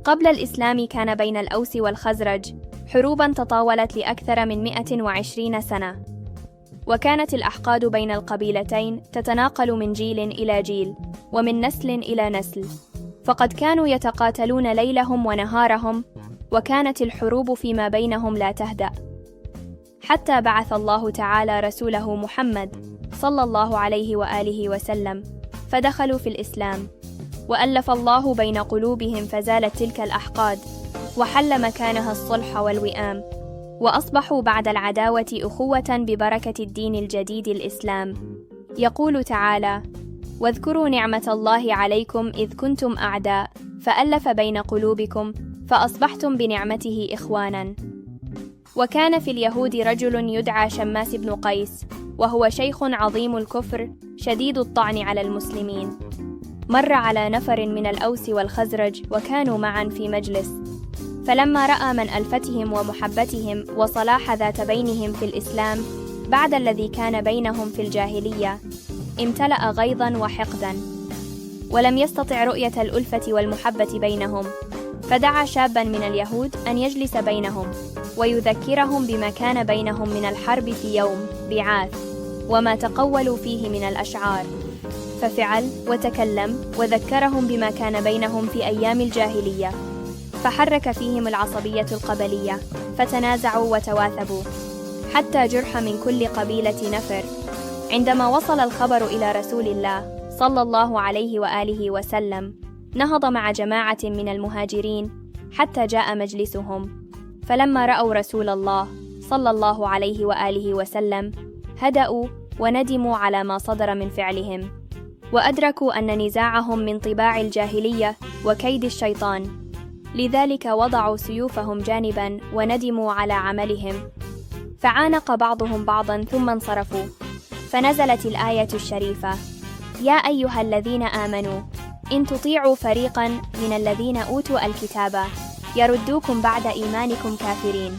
قبل الإسلام كان بين الأوس والخزرج حروباً تطاولت لأكثر من 120 سنة، وكانت الأحقاد بين القبيلتين تتناقل من جيل إلى جيل ومن نسل إلى نسل، فقد كانوا يتقاتلون ليلهم ونهارهم، وكانت الحروب فيما بينهم لا تهدأ، حتى بعث الله تعالى رسوله محمد صلى الله عليه وآله وسلم، فدخلوا في الإسلام، وألف الله بين قلوبهم فزالت تلك الأحقاد، وحل مكانها الصلح والوئام، وأصبحوا بعد العداوة أخوة ببركة الدين الجديد الإسلام. يقول تعالى: واذكروا نعمة الله عليكم إذ كنتم أعداء فألف بين قلوبكم فأصبحتم بنعمته إخوانا. وكان في اليهود رجل يدعى شماس بن قيس، وهو شيخ عظيم الكفر شديد الطعن على المسلمين. مر على نفر من الأوس والخزرج وكانوا معا في مجلس، فلما رأى من ألفتهم ومحبتهم وصلاح ذات بينهم في الإسلام بعد الذي كان بينهم في الجاهلية، امتلأ غيظا وحقدا، ولم يستطع رؤية الألفة والمحبة بينهم، فدعا شابا من اليهود أن يجلس بينهم ويذكرهم بما كان بينهم من الحرب في يوم بعاث وما تقولوا فيه من الأشعار، ففعل وتكلم وذكرهم بما كان بينهم في أيام الجاهلية، فحرك فيهم العصبية القبلية، فتنازعوا وتواثبوا حتى جرح من كل قبيلة نفر. عندما وصل الخبر إلى رسول الله صلى الله عليه وآله وسلم، نهض مع جماعة من المهاجرين حتى جاء مجلسهم، فلما رأوا رسول الله صلى الله عليه وآله وسلم هدأوا وندموا على ما صدر من فعلهم، وأدركوا أن نزاعهم من طباع الجاهلية وكيد الشيطان، لذلك وضعوا سيوفهم جانبا وندموا على عملهم، فعانق بعضهم بعضا ثم انصرفوا، فنزلت الآية الشريفة: يا أيها الذين آمنوا إن تطيعوا فريقا من الذين أوتوا الكتاب يردوكم بعد إيمانكم كافرين.